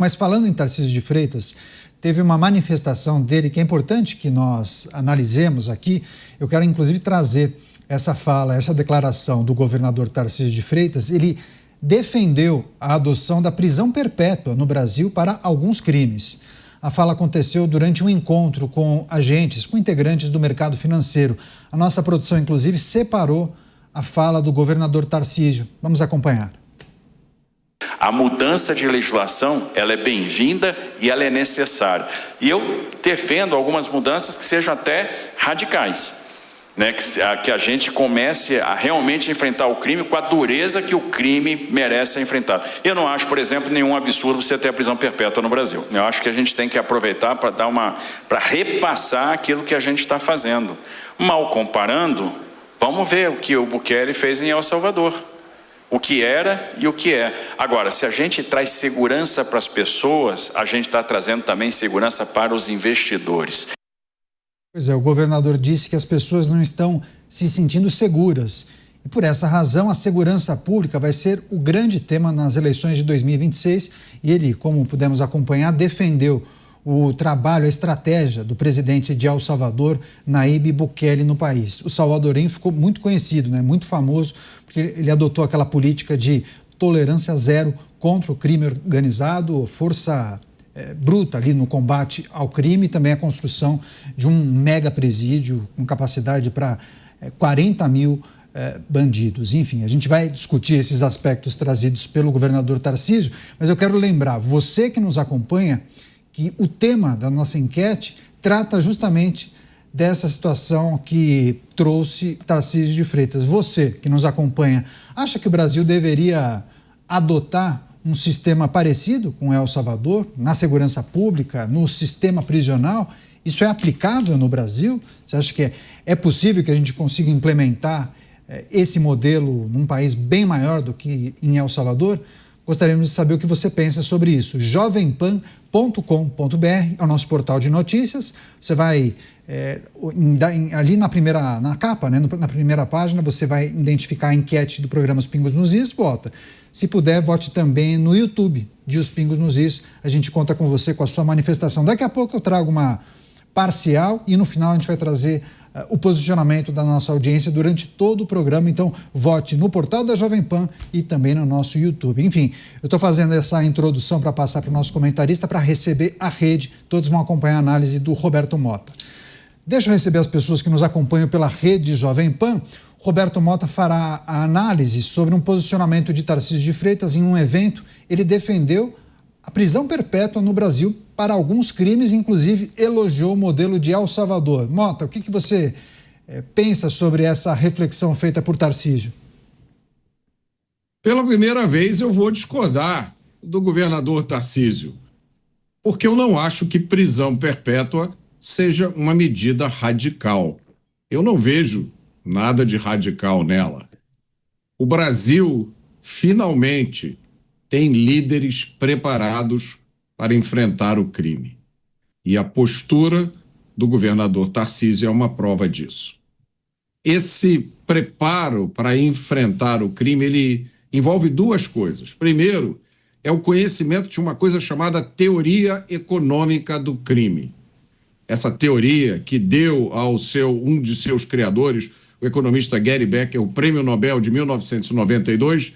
Mas falando em Tarcísio de Freitas, teve uma manifestação dele que é importante que nós analisemos aqui. Eu quero inclusive trazer essa fala, essa declaração do governador Tarcísio de Freitas. Ele defendeu a adoção da prisão perpétua no Brasil para alguns crimes. A fala aconteceu durante um encontro com agentes, com integrantes do mercado financeiro. A nossa produção, inclusive, separou a fala do governador Tarcísio. Vamos acompanhar. A mudança de legislação, ela é bem-vinda e ela é necessária. E eu defendo algumas mudanças que sejam até radicais, né? Que a gente comece a realmente enfrentar o crime com a dureza que o crime merece ser enfrentado. Eu não acho, por exemplo, nenhum absurdo você ter a prisão perpétua no Brasil. Eu acho que a gente tem que aproveitar para repassar aquilo que a gente está fazendo. Mal comparando, vamos ver o que o Bukele fez em El Salvador. O que era e o que é. Agora, se a gente traz segurança para as pessoas, a gente está trazendo também segurança para os investidores. Pois é, o governador disse que as pessoas não estão se sentindo seguras. E por essa razão, a segurança pública vai ser o grande tema nas eleições de 2026. E ele, como pudemos acompanhar, defendeu o trabalho, a estratégia do presidente de El Salvador, Nayib Bukele, no país. O salvadorenho ficou muito conhecido, né? Muito famoso, porque ele adotou aquela política de tolerância zero contra o crime organizado, força bruta ali no combate ao crime, e também a construção de um mega presídio com capacidade para 40 mil bandidos. Enfim, a gente vai discutir esses aspectos trazidos pelo governador Tarcísio, mas eu quero lembrar, você que nos acompanha, que o tema da nossa enquete trata justamente dessa situação que trouxe Tarcísio de Freitas. Você que nos acompanha, acha que o Brasil deveria adotar um sistema parecido com El Salvador, na segurança pública, no sistema prisional? Isso é aplicável no Brasil? Você acha que é possível que a gente consiga implementar esse modelo num país bem maior do que em El Salvador? Gostaríamos de saber o que você pensa sobre isso. jovempan.com.br é o nosso portal de notícias. Você vai, ali na capa, né, na primeira página, você vai identificar a enquete do programa Os Pingos nos Is, vota. Se puder, vote também no YouTube de Os Pingos nos Is. A gente conta com você, com a sua manifestação. Daqui a pouco eu trago uma parcial e no final a gente vai trazer o posicionamento da nossa audiência durante todo o programa. Então, vote no portal da Jovem Pan e também no nosso YouTube. Enfim, eu estou fazendo essa introdução para passar para o nosso comentarista para receber a rede. Todos vão acompanhar a análise do Roberto Mota. Deixa eu receber as pessoas que nos acompanham pela rede Jovem Pan. Roberto Mota fará a análise sobre um posicionamento de Tarcísio de Freitas em um evento. Ele defendeu a prisão perpétua no Brasil para alguns crimes, inclusive elogiou o modelo de El Salvador. Mota, o que você pensa sobre essa reflexão feita por Tarcísio? Pela primeira vez eu vou discordar do governador Tarcísio, porque eu não acho que prisão perpétua seja uma medida radical. Eu não vejo nada de radical nela. O Brasil, finalmente, tem líderes preparados para enfrentar o crime. E a postura do governador Tarcísio é uma prova disso. Esse preparo para enfrentar o crime, ele envolve duas coisas. Primeiro, é o conhecimento de uma coisa chamada teoria econômica do crime. Essa teoria que deu ao um de seus criadores, o economista Gary Becker, o Prêmio Nobel de 1992,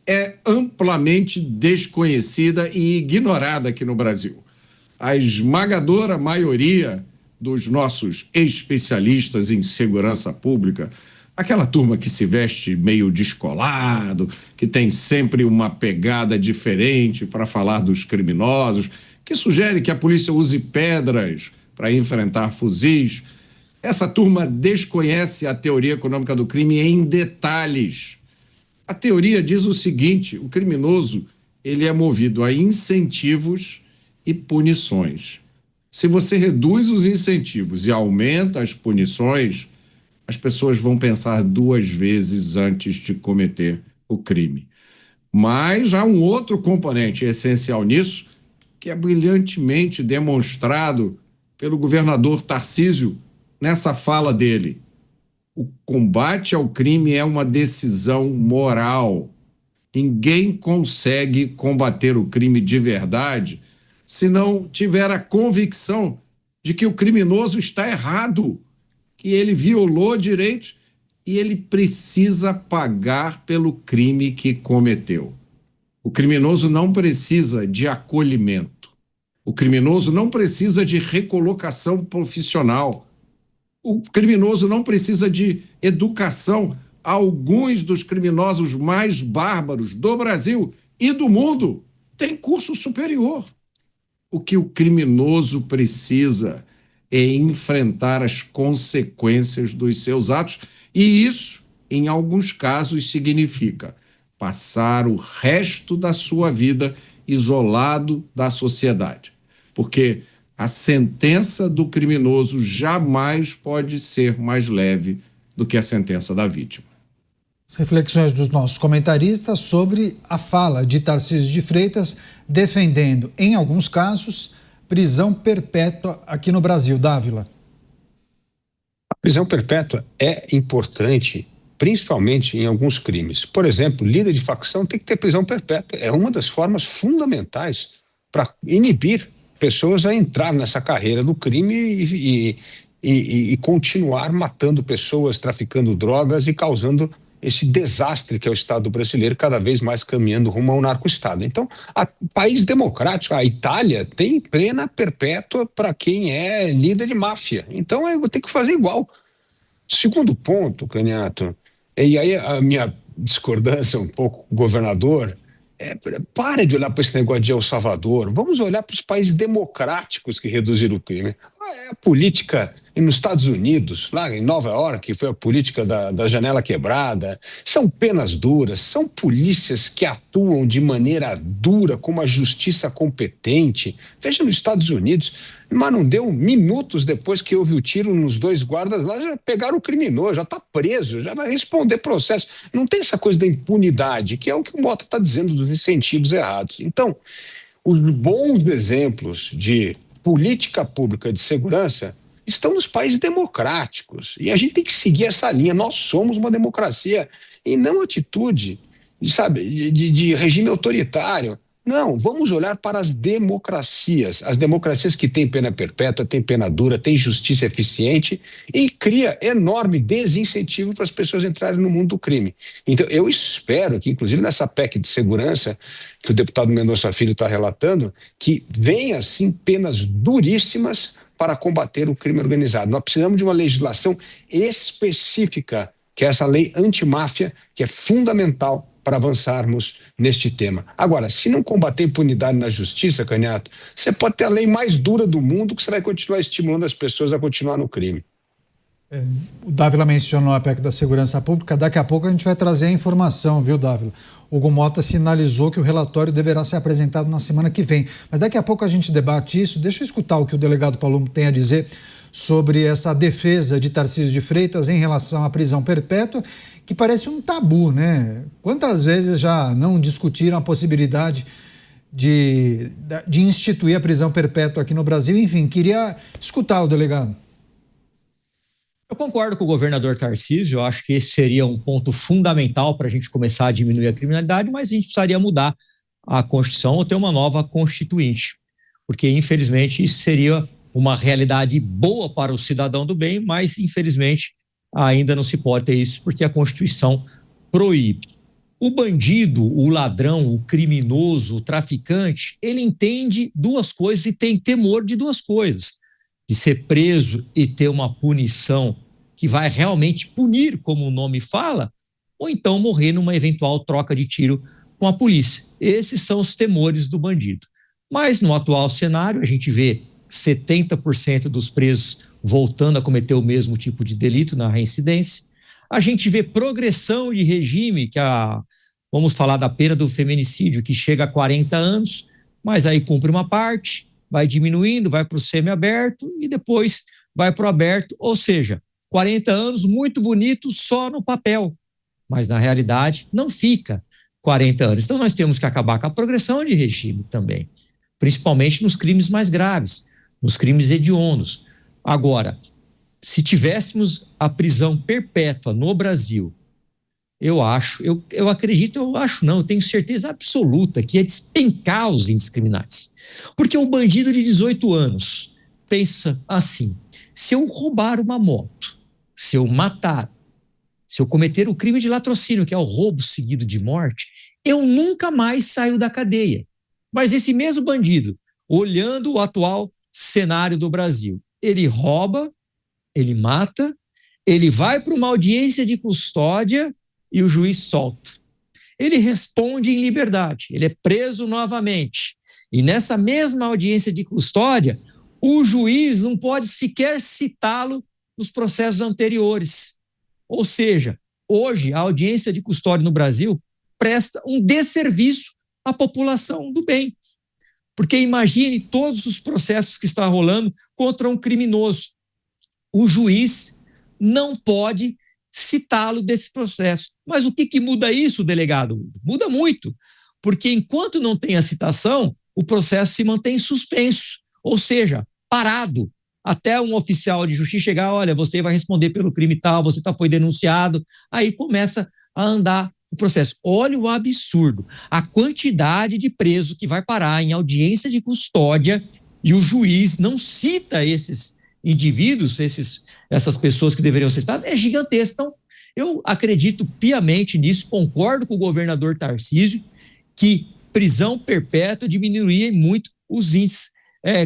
é amplamente desconhecida e ignorada aqui no Brasil. A esmagadora maioria dos nossos especialistas em segurança pública, aquela turma que se veste meio descolado, que tem sempre uma pegada diferente para falar dos criminosos, que sugere que a polícia use pedras para enfrentar fuzis, essa turma desconhece a teoria econômica do crime em detalhes. A teoria diz o seguinte: o criminoso ele é movido a incentivos e punições. Se você reduz os incentivos e aumenta as punições, as pessoas vão pensar duas vezes antes de cometer o crime. Mas há um outro componente essencial nisso, que é brilhantemente demonstrado pelo governador Tarcísio nessa fala dele. O combate ao crime é uma decisão moral. Ninguém consegue combater o crime de verdade se não tiver a convicção de que o criminoso está errado, que ele violou direitos e ele precisa pagar pelo crime que cometeu. O criminoso não precisa de acolhimento. O criminoso não precisa de recolocação profissional. O criminoso não precisa de educação. Alguns dos criminosos mais bárbaros do Brasil e do mundo têm curso superior. O que o criminoso precisa é enfrentar as consequências dos seus atos, e isso, em alguns casos, significa passar o resto da sua vida isolado da sociedade. Porque a sentença do criminoso jamais pode ser mais leve do que a sentença da vítima. As reflexões dos nossos comentaristas sobre a fala de Tarcísio de Freitas defendendo, em alguns casos, prisão perpétua aqui no Brasil. Dávila. A prisão perpétua é importante, principalmente em alguns crimes. Por exemplo, líder de facção tem que ter prisão perpétua. É uma das formas fundamentais para inibir pessoas a entrar nessa carreira do crime e continuar matando pessoas, traficando drogas e causando esse desastre que é o Estado brasileiro, cada vez mais caminhando rumo ao narco-estado. Então, país democrático, a Itália, tem pena perpétua para quem é líder de máfia. Então, eu vou ter que fazer igual. Segundo ponto, Caniato, e aí a minha discordância um pouco com o governador, pare de olhar para esse negócio de El Salvador, vamos olhar para os países democráticos que reduziram o crime. É a política nos Estados Unidos, lá em Nova York, foi a política da janela quebrada, são penas duras, são polícias que atuam de maneira dura, com uma justiça competente. Veja nos Estados Unidos, mas não deu minutos depois que houve o tiro nos 2 guardas lá, já pegaram o criminoso, já está preso, já vai responder processo. Não tem essa coisa da impunidade, que é o que o Mota está dizendo dos incentivos errados. Então, os bons exemplos de política pública de segurança estão nos países democráticos. E a gente tem que seguir essa linha. Nós somos uma democracia e não atitude, sabe, de regime autoritário. Não, vamos olhar para as democracias que têm pena perpétua, têm pena dura, têm justiça eficiente e cria enorme desincentivo para as pessoas entrarem no mundo do crime. Então, eu espero que, inclusive nessa PEC de segurança, que o deputado Mendonça Filho está relatando, que venha, sim, penas duríssimas para combater o crime organizado. Nós precisamos de uma legislação específica, que é essa lei antimáfia, que é fundamental para avançarmos neste tema. Agora, se não combater a impunidade na justiça, Caniato, você pode ter a lei mais dura do mundo que você vai continuar estimulando as pessoas a continuar no crime. O Dávila mencionou a PEC da segurança pública, daqui a pouco a gente vai trazer a informação, viu, Dávila? O Hugo Mota sinalizou que o relatório deverá ser apresentado na semana que vem, mas daqui a pouco a gente debate isso. Deixa eu escutar o que o delegado Palumbo tem a dizer sobre essa defesa de Tarcísio de Freitas em relação à prisão perpétua, que parece um tabu, né? Quantas vezes já não discutiram a possibilidade de instituir a prisão perpétua aqui no Brasil? Enfim, queria escutar o delegado. Eu concordo com o governador Tarcísio, eu acho que esse seria um ponto fundamental para a gente começar a diminuir a criminalidade, mas a gente precisaria mudar a Constituição ou ter uma nova Constituinte, porque infelizmente isso seria uma realidade boa para o cidadão do bem, mas infelizmente ainda não se pode ter isso porque a Constituição proíbe. O bandido, o ladrão, o criminoso, o traficante, ele entende 2 coisas e tem temor de 2 coisas. De ser preso e ter uma punição que vai realmente punir, como o nome fala, ou então morrer numa eventual troca de tiro com a polícia. Esses são os temores do bandido. Mas no atual cenário, a gente vê 70% dos presos voltando a cometer o mesmo tipo de delito na reincidência. A gente vê progressão de regime, vamos falar da pena do feminicídio, que chega a 40 anos, mas aí cumpre uma parte, vai diminuindo, vai para o semiaberto e depois vai para o aberto, ou seja, 40 anos muito bonito só no papel, mas na realidade não fica 40 anos. Então nós temos que acabar com a progressão de regime também, principalmente nos crimes mais graves, nos crimes hediondos. Agora, se tivéssemos a prisão perpétua no Brasil eu acredito, eu acho não, eu tenho certeza absoluta que é despencar os índices criminais. Porque o bandido de 18 anos pensa assim: se eu roubar uma moto, se eu matar, se eu cometer o crime de latrocínio, que é o roubo seguido de morte, eu nunca mais saio da cadeia. Mas esse mesmo bandido, olhando o atual cenário do Brasil, ele rouba, ele mata, ele vai para uma audiência de custódia e o juiz solta. Ele responde em liberdade, ele é preso novamente. E nessa mesma audiência de custódia, o juiz não pode sequer citá-lo nos processos anteriores. Ou seja, hoje a audiência de custódia no Brasil presta um desserviço à população do bem. Porque imagine todos os processos que estão rolando contra um criminoso. O juiz não pode citá-lo desse processo. Mas o que muda isso, delegado? Muda muito, porque enquanto não tem a citação, o processo se mantém suspenso, ou seja, parado, até um oficial de justiça chegar: olha, você vai responder pelo crime tal, você foi denunciado, aí começa a andar o processo. Olha o absurdo, a quantidade de preso que vai parar em audiência de custódia e o juiz não cita esses indivíduos, essas pessoas que deveriam ser citadas, é gigantesco. Então, eu acredito piamente nisso, concordo com o governador Tarcísio, que prisão perpétua diminuiria muito os índices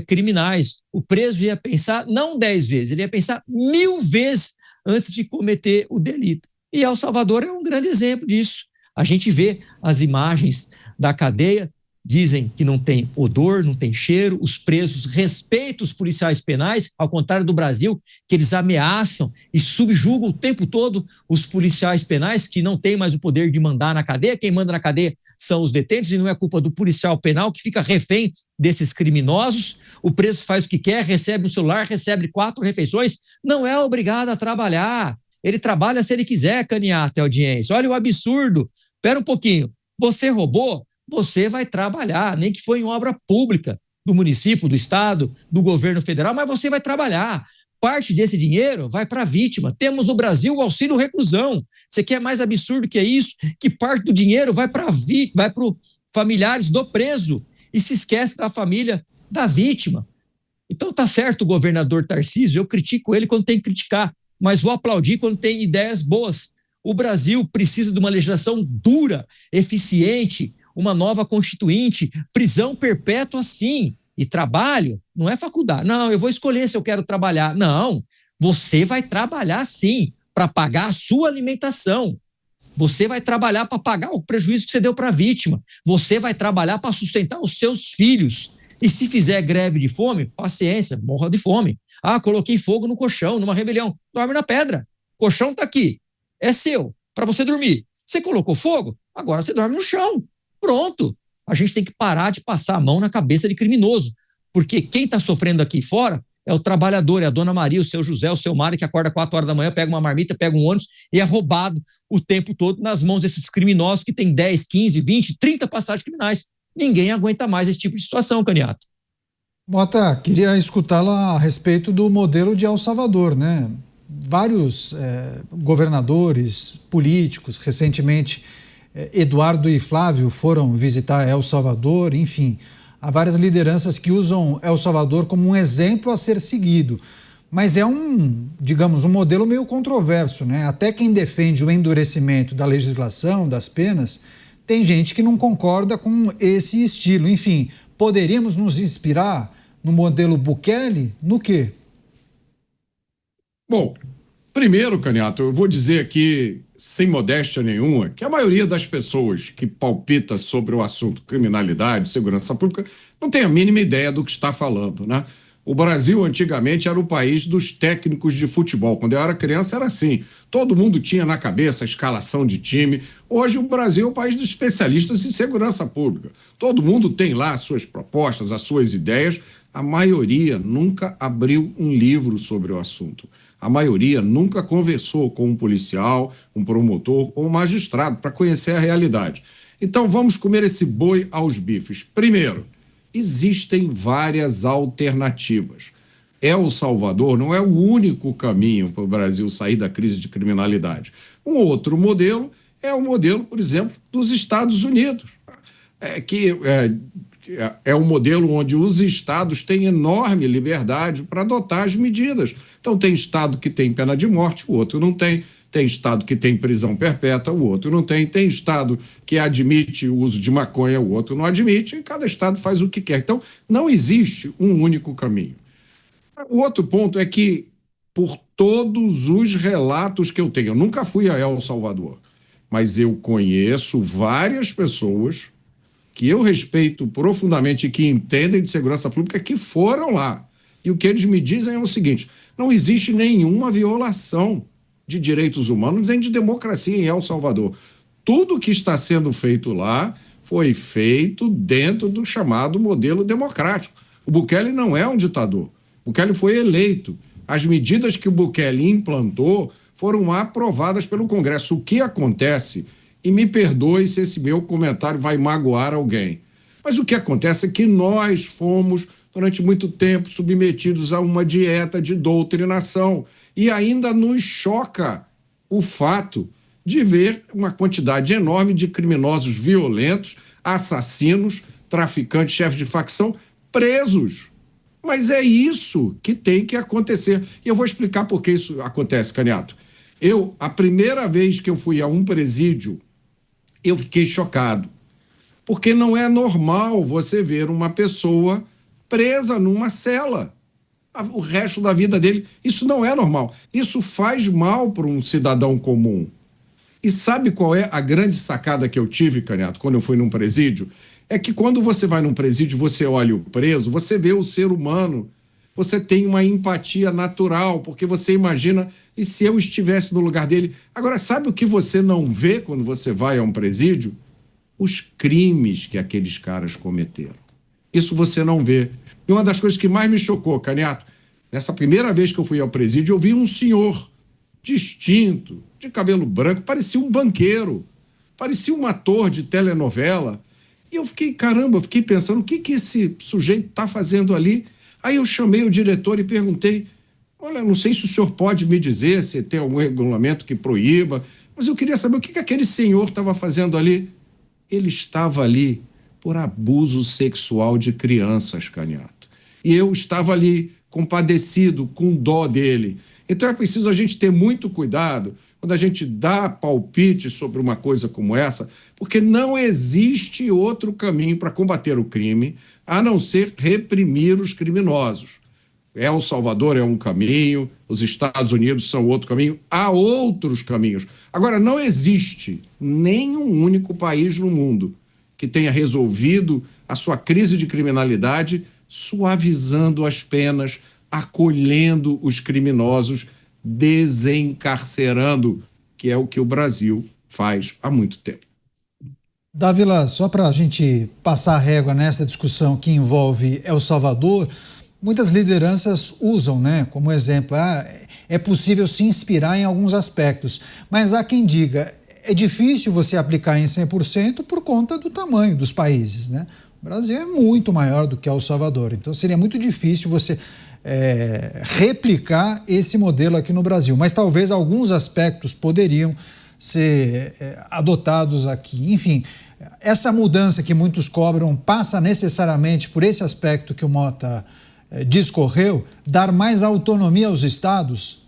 criminais. O preso ia pensar não 10 vezes, ele ia pensar 1000 vezes antes de cometer o delito. E El Salvador é um grande exemplo disso. A gente vê as imagens da cadeia, dizem que não tem odor, não tem cheiro, os presos respeitam os policiais penais, ao contrário do Brasil, que eles ameaçam e subjugam o tempo todo os policiais penais, que não têm mais o poder de mandar na cadeia. Quem manda na cadeia são os detentos, e não é culpa do policial penal, que fica refém desses criminosos. O preso faz o que quer, recebe um celular, recebe 4 refeições, não é obrigado a trabalhar. Ele trabalha se ele quiser, Caniata, audiência. Olha o absurdo. Espera um pouquinho. Você roubou? Você vai trabalhar, nem que foi em obra pública do município, do estado, do governo federal, mas você vai trabalhar. Parte desse dinheiro vai para a vítima. Temos no Brasil o auxílio reclusão. Você quer mais absurdo que isso? Que parte do dinheiro vai para os familiares do preso e se esquece da família da vítima. Então tá certo o governador Tarcísio, eu critico ele quando tem que criticar, mas vou aplaudir quando tem ideias boas. O Brasil precisa de uma legislação dura, eficiente, uma nova constituinte, prisão perpétua sim, e trabalho não é faculdade. Não, eu vou escolher se eu quero trabalhar. Não, você vai trabalhar sim, para pagar a sua alimentação. Você vai trabalhar para pagar o prejuízo que você deu para a vítima. Você vai trabalhar para sustentar os seus filhos. E se fizer greve de fome, paciência, morra de fome. Ah, coloquei fogo no colchão, numa rebelião. Dorme na pedra. O colchão está aqui. É seu, para você dormir. Você colocou fogo? Agora você dorme no chão. Pronto. A gente tem que parar de passar a mão na cabeça de criminoso, porque quem está sofrendo aqui fora é o trabalhador, é a dona Maria, o seu José, o seu Mário, que acorda 4 horas da manhã, pega uma marmita, pega um ônibus e é roubado o tempo todo nas mãos desses criminosos que têm 10, 15, 20, 30 passagens criminais. Ninguém aguenta mais esse tipo de situação, Caniato. Mota, queria escutá-la a respeito do modelo de El Salvador, né? Vários governadores, políticos, recentemente Eduardo e Flávio foram visitar El Salvador, enfim, há várias lideranças que usam El Salvador como um exemplo a ser seguido. Mas é digamos, um modelo meio controverso, né? Até quem defende o endurecimento da legislação, das penas, tem gente que não concorda com esse estilo. Enfim, poderíamos nos inspirar no modelo Bukele? No quê? Bom, primeiro, Caniato, eu vou dizer aqui, sem modéstia nenhuma, que a maioria das pessoas que palpita sobre o assunto criminalidade, segurança pública, não tem a mínima ideia do que está falando, né? O Brasil, antigamente, era o país dos técnicos de futebol. Quando eu era criança, era assim. Todo mundo tinha na cabeça a escalação de time. Hoje, o Brasil é o país dos especialistas em segurança pública. Todo mundo tem lá as suas propostas, as suas ideias. A maioria nunca abriu um livro sobre o assunto. A maioria nunca conversou com um policial, um promotor ou um magistrado para conhecer a realidade. Então, vamos comer esse boi aos bifes. Primeiro, existem várias alternativas. El Salvador não é o único caminho para o Brasil sair da crise de criminalidade. Um outro modelo é o modelo, por exemplo, dos Estados Unidos, que é um modelo onde os estados têm enorme liberdade para adotar as medidas. Então, tem estado que tem pena de morte, o outro não tem. Tem estado que tem prisão perpétua, o outro não tem. Tem estado que admite o uso de maconha, o outro não admite. E cada estado faz o que quer. Então, não existe um único caminho. O outro ponto é que, por todos os relatos que eu tenho, eu nunca fui a El Salvador, mas eu conheço várias pessoas que eu respeito profundamente e que entendem de segurança pública que foram lá. E o que eles me dizem é o seguinte: não existe nenhuma violação de direitos humanos nem de democracia em El Salvador. Tudo que está sendo feito lá foi feito dentro do chamado modelo democrático. O Bukele não é um ditador. O Bukele foi eleito. As medidas que o Bukele implantou foram aprovadas pelo Congresso. O que acontece, e me perdoe se esse meu comentário vai magoar alguém, mas o que acontece é que nós fomos, durante muito tempo, submetidos a uma dieta de doutrinação. E ainda nos choca o fato de ver uma quantidade enorme de criminosos violentos, assassinos, traficantes, chefes de facção presos. Mas é isso que tem que acontecer. E eu vou explicar por que isso acontece, Caniato. A primeira vez que eu fui a um presídio, eu fiquei chocado. Porque não é normal você ver uma pessoa presa numa cela o resto da vida dele. Isso não é normal. Isso faz mal para um cidadão comum. E sabe qual é a grande sacada que eu tive, Caniato, quando eu fui num presídio? É que quando você vai num presídio, você olha o preso, você vê o ser humano, você tem uma empatia natural, porque você imagina, e se eu estivesse no lugar dele? Agora, sabe o que você não vê quando você vai a um presídio? Os crimes que aqueles caras cometeram. Isso você não vê. E uma das coisas que mais me chocou, Caniato, nessa primeira vez que eu fui ao presídio, eu vi um senhor distinto, de cabelo branco, parecia um banqueiro, parecia um ator de telenovela. E eu fiquei, caramba, fiquei pensando, o que esse sujeito está fazendo ali? Aí eu chamei o diretor e perguntei, olha, não sei se o senhor pode me dizer se tem algum regulamento que proíba, mas eu queria saber o que aquele senhor estava fazendo ali. Ele estava ali por abuso sexual de crianças, Caniato. E eu estava ali compadecido, com dó dele. Então é preciso a gente ter muito cuidado quando a gente dá palpite sobre uma coisa como essa, porque não existe outro caminho para combater o crime a não ser reprimir os criminosos. El Salvador é um caminho, os Estados Unidos são outro caminho, há outros caminhos. Agora, não existe nenhum único país no mundo que tenha resolvido a sua crise de criminalidade suavizando as penas, acolhendo os criminosos, desencarcerando, que é o que o Brasil faz há muito tempo. Dávila, só para a gente passar a régua nessa discussão que envolve El Salvador, muitas lideranças usam, como exemplo, é possível se inspirar em alguns aspectos, mas há quem diga, é difícil você aplicar em 100% por conta do tamanho dos países, O Brasil é muito maior do que El Salvador, então seria muito difícil você replicar esse modelo aqui no Brasil, mas talvez alguns aspectos poderiam ser adotados aqui. Enfim, essa mudança que muitos cobram passa necessariamente por esse aspecto que o Mota discorreu, dar mais autonomia aos estados?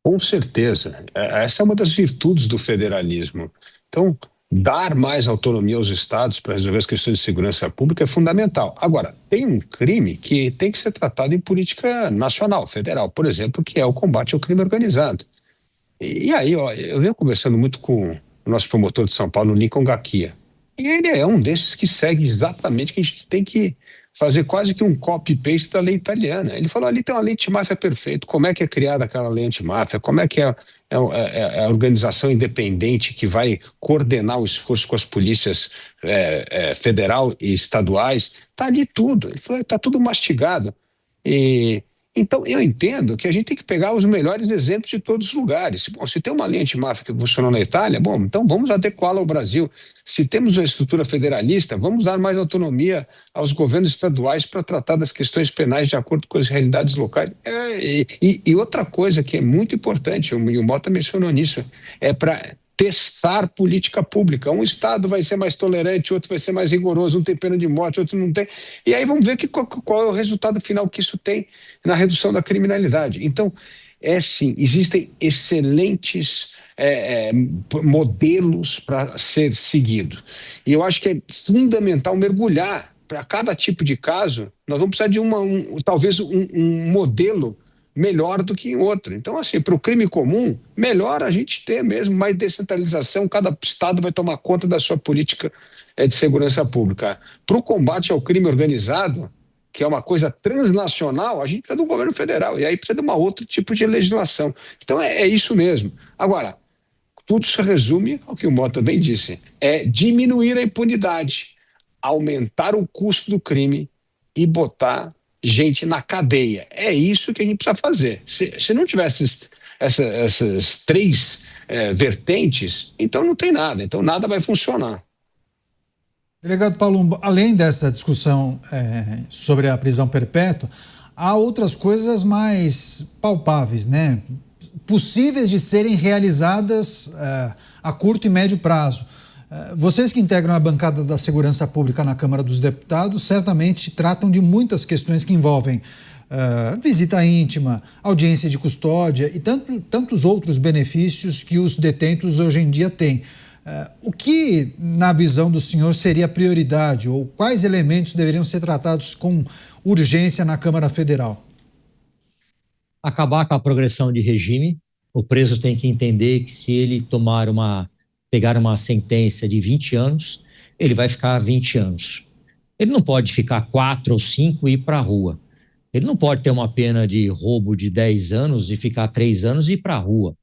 Com certeza. Essa é uma das virtudes do federalismo. Então, dar mais autonomia aos estados para resolver as questões de segurança pública é fundamental. Agora, tem um crime que tem que ser tratado em política nacional, federal, por exemplo, que é o combate ao crime organizado. E aí, eu venho conversando muito com o nosso promotor de São Paulo, Lincoln Gaquia, e ele é um desses que segue exatamente que a gente tem que fazer quase que um copy-paste da lei italiana. Ele falou, ali tem uma lei antimáfia perfeita, como é que é criada aquela lei antimáfia, como é que é a organização independente que vai coordenar o esforço com as polícias federal e estaduais, está ali tudo. Ele falou, está tudo mastigado. Então, eu entendo que a gente tem que pegar os melhores exemplos de todos os lugares. Bom, se tem uma lei antimáfia que funcionou na Itália, bom, então vamos adequá-la ao Brasil. Se temos uma estrutura federalista, vamos dar mais autonomia aos governos estaduais para tratar das questões penais de acordo com as realidades locais. E outra coisa que é muito importante, e o Mota mencionou nisso, é para testar política pública. Um estado vai ser mais tolerante, outro vai ser mais rigoroso, um tem pena de morte, outro não tem. E aí vamos ver qual é o resultado final que isso tem na redução da criminalidade. Então, sim, existem excelentes modelos para ser seguido. E eu acho que é fundamental mergulhar. Para cada tipo de caso, nós vamos precisar de talvez um modelo melhor do que em outro. Então, assim, para o crime comum, melhor a gente ter mesmo mais descentralização, cada estado vai tomar conta da sua política de segurança pública. Para o combate ao crime organizado, que é uma coisa transnacional, a gente precisa do governo federal, e aí precisa de outro tipo de legislação. Então, é isso mesmo. Agora, tudo se resume ao que o Mota bem disse, é diminuir a impunidade, aumentar o custo do crime e botar gente na cadeia. É isso que a gente precisa fazer. Se não tivesse essas três vertentes, então não tem nada. Então nada vai funcionar. Delegado Palumbo, além dessa discussão sobre a prisão perpétua, há outras coisas mais palpáveis, né? Possíveis de serem realizadas a curto e médio prazo. Vocês que integram a bancada da Segurança Pública na Câmara dos Deputados certamente tratam de muitas questões que envolvem visita íntima, audiência de custódia e tantos outros benefícios que os detentos hoje em dia têm. O que, na visão do senhor, seria prioridade ou quais elementos deveriam ser tratados com urgência na Câmara Federal? Acabar com a progressão de regime. O preso tem que entender que se ele pegar uma sentença de 20 anos, ele vai ficar 20 anos. Ele não pode ficar 4 ou 5 e ir para a rua. Ele não pode ter uma pena de roubo de 10 anos e ficar 3 anos e ir para a rua.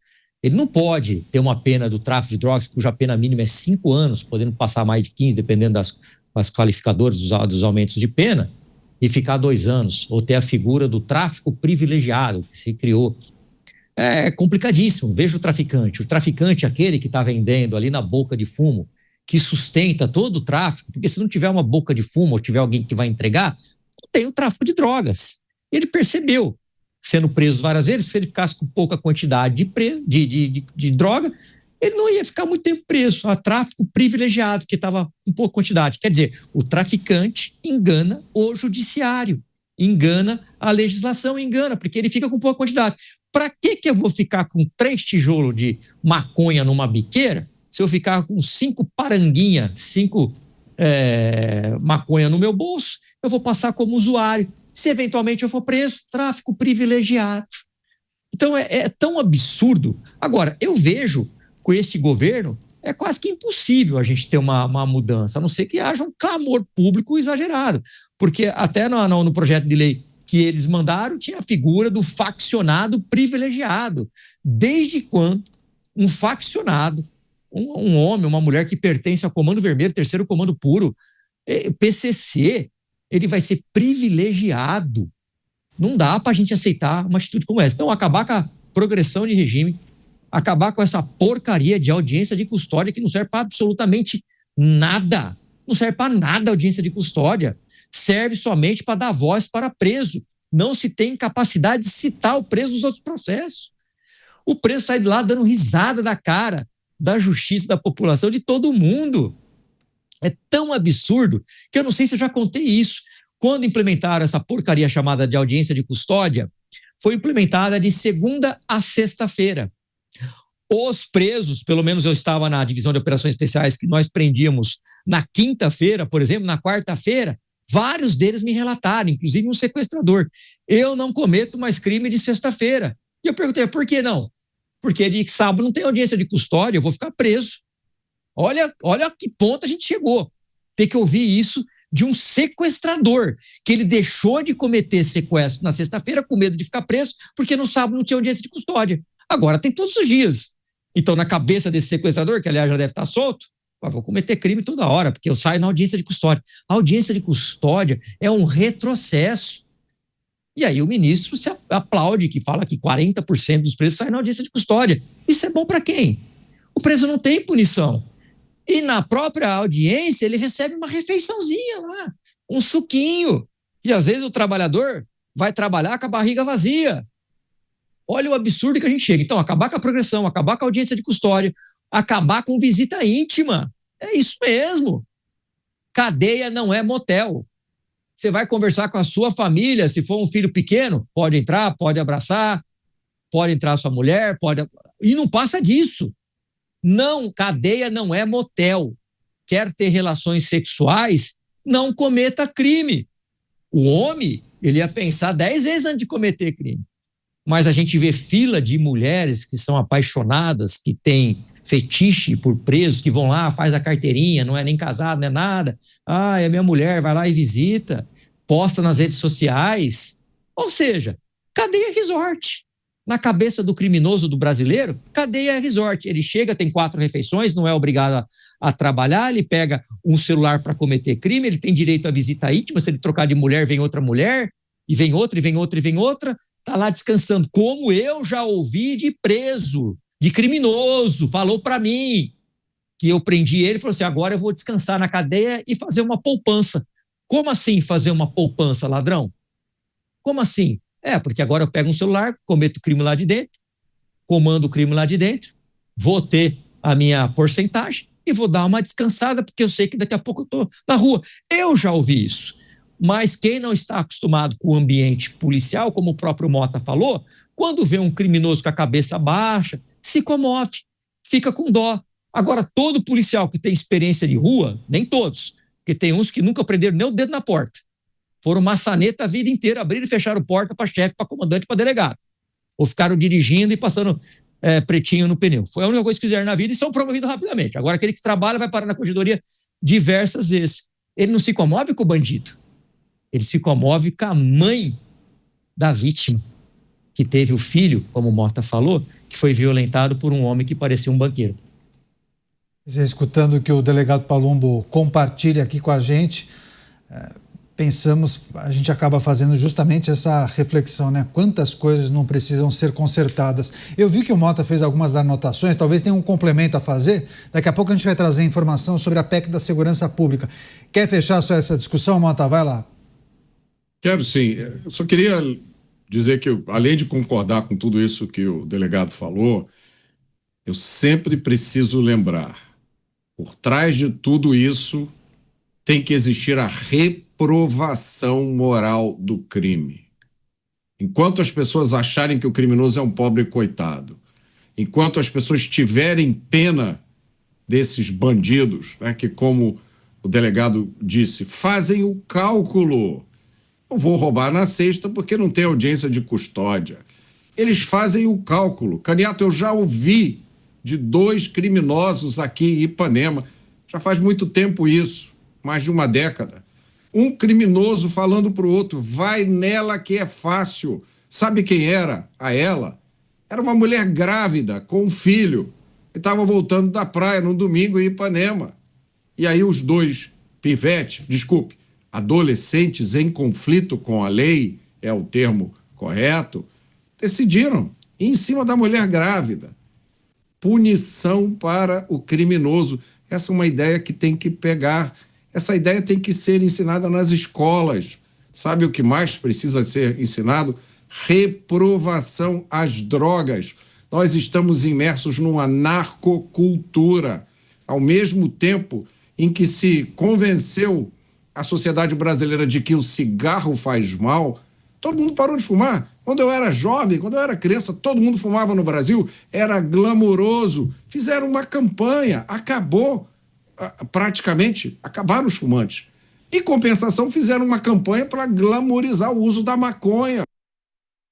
Ele não pode ter uma pena do tráfico de drogas, cuja pena mínima é 5 anos, podendo passar mais de 15, dependendo das qualificadoras dos aumentos de pena, e ficar 2 anos. Ou ter a figura do tráfico privilegiado, que se criou. É complicadíssimo. Veja o traficante. O traficante, aquele que está vendendo ali na boca de fumo, que sustenta todo o tráfico, porque se não tiver uma boca de fumo ou tiver alguém que vai entregar, não tem o tráfico de drogas. Ele percebeu, sendo preso várias vezes, que se ele ficasse com pouca quantidade de droga, ele não ia ficar muito tempo preso. Há tráfico privilegiado, que estava com pouca quantidade. Quer dizer, o traficante engana o judiciário, engana a legislação, engana, porque ele fica com pouca quantidade. Para que eu vou ficar com 3 tijolos de maconha numa biqueira se eu ficar com 5 paranguinha, 5 maconha no meu bolso? Eu vou passar como usuário. Se eventualmente eu for preso, tráfico privilegiado. Então é tão absurdo. Agora, eu vejo com esse governo, é quase que impossível a gente ter uma mudança, a não ser que haja um clamor público exagerado. Porque até no projeto de lei que eles mandaram, tinha a figura do faccionado privilegiado. Desde quando um faccionado, um homem, uma mulher que pertence ao Comando Vermelho, 3º Comando Puro, PCC, ele vai ser privilegiado? Não dá para a gente aceitar uma atitude como essa. Então, acabar com a progressão de regime, acabar com essa porcaria de audiência de custódia que não serve para absolutamente nada. Não serve para nada a audiência de custódia. Serve somente para dar voz para preso. Não se tem capacidade de citar o preso nos outros processos. O preso sai de lá dando risada da cara da justiça, da população, de todo mundo. É tão absurdo que eu não sei se eu já contei isso. Quando implementaram essa porcaria chamada de audiência de custódia, foi implementada de segunda a sexta-feira. Os presos, pelo menos eu estava na divisão de operações especiais que nós prendíamos na quinta-feira, por exemplo, na quarta-feira, vários deles me relataram, inclusive um sequestrador. Eu não cometo mais crime de sexta-feira. E eu perguntei, por que não? Porque de sábado não tem audiência de custódia, eu vou ficar preso. Olha a que ponto a gente chegou. Ter que ouvir isso de um sequestrador, que ele deixou de cometer sequestro na sexta-feira com medo de ficar preso, porque no sábado não tinha audiência de custódia. Agora tem todos os dias. Então, na cabeça desse sequestrador, que aliás já deve estar solto, vou cometer crime toda hora, porque eu saio na audiência de custódia. A audiência de custódia é um retrocesso. E aí o ministro se aplaude, que fala que 40% dos presos saem na audiência de custódia. Isso é bom para quem? O preso não tem punição. E na própria audiência ele recebe uma refeiçãozinha lá, um suquinho. E às vezes o trabalhador vai trabalhar com a barriga vazia. Olha o absurdo que a gente chega. Então, acabar com a progressão, acabar com a audiência de custódia, acabar com visita íntima. É isso mesmo. Cadeia não é motel. Você vai conversar com a sua família, se for um filho pequeno, pode entrar, pode abraçar, pode entrar sua mulher, pode... E não passa disso. Não, cadeia não é motel. Quer ter relações sexuais, não cometa crime. O homem, ele ia pensar 10 vezes antes de cometer crime. Mas a gente vê fila de mulheres que são apaixonadas, que têm fetiche por presos, que vão lá, faz a carteirinha, não é nem casado, não é nada. Ah, é minha mulher, vai lá e visita, posta nas redes sociais. Ou seja, cadeia resort. Na cabeça do criminoso do brasileiro, cadeia resort. Ele chega, tem 4 refeições, não é obrigado a trabalhar, ele pega um celular para cometer crime, ele tem direito à visita íntima, se ele trocar de mulher, vem outra mulher, e vem outra, e vem outra, e vem outra, tá lá descansando. Como eu já ouvi de preso, de criminoso, falou para mim, que eu prendi ele, falou assim, agora eu vou descansar na cadeia e fazer uma poupança. Como assim fazer uma poupança, ladrão? Como assim? Porque agora eu pego um celular, cometo crime lá de dentro, comando o crime lá de dentro, vou ter a minha porcentagem e vou dar uma descansada, porque eu sei que daqui a pouco eu estou na rua. Eu já ouvi isso. Mas quem não está acostumado com o ambiente policial, como o próprio Mota falou, quando vê um criminoso com a cabeça baixa, se comove, fica com dó. Agora, todo policial que tem experiência de rua, nem todos, porque tem uns que nunca prenderam nem o dedo na porta, foram maçaneta a vida inteira, abriram e fecharam porta para chefe, para comandante, para delegado. Ou ficaram dirigindo e passando pretinho no pneu. Foi a única coisa que fizeram na vida e são promovidos rapidamente. Agora, aquele que trabalha vai parar na corregedoria diversas vezes. Ele não se comove com o bandido. Ele se comove com a mãe da vítima, que teve o filho, como o Mota falou, que foi violentado por um homem que parecia um banqueiro. Escutando o que o delegado Palumbo compartilha aqui com a gente, a gente acaba fazendo justamente essa reflexão, né? Quantas coisas não precisam ser consertadas. Eu vi que o Mota fez algumas anotações, talvez tenha um complemento a fazer. Daqui a pouco a gente vai trazer informação sobre a PEC da segurança pública. Quer fechar só essa discussão, Mota? Vai lá. Quero sim. Eu só queria dizer que, além de concordar com tudo isso que o delegado falou, eu sempre preciso lembrar, por trás de tudo isso tem que existir a reprovação moral do crime. Enquanto as pessoas acharem que o criminoso é um pobre coitado, enquanto as pessoas tiverem pena desses bandidos, né, que, como o delegado disse, fazem o cálculo. Eu vou roubar na sexta porque não tem audiência de custódia. Eles fazem o cálculo. Caniato, eu já ouvi de 2 criminosos aqui em Ipanema, já faz muito tempo isso, mais de uma década. Um criminoso falando para o outro, vai nela que é fácil. Sabe quem era? A ela? Era uma mulher grávida, com um filho, que estava voltando da praia no domingo em Ipanema. E aí os 2 pivetes, adolescentes em conflito com a lei, é o termo correto, decidiram ir em cima da mulher grávida. Punição para o criminoso. Essa é uma ideia que tem que pegar. Essa ideia tem que ser ensinada nas escolas. Sabe o que mais precisa ser ensinado? Reprovação às drogas. Nós estamos imersos numa narcocultura. Ao mesmo tempo em que se convenceu a sociedade brasileira de que o cigarro faz mal, todo mundo parou de fumar. Quando eu era jovem, quando eu era criança, todo mundo fumava no Brasil, era glamouroso. Fizeram uma campanha, praticamente acabaram os fumantes. Em compensação, fizeram uma campanha para glamourizar o uso da maconha.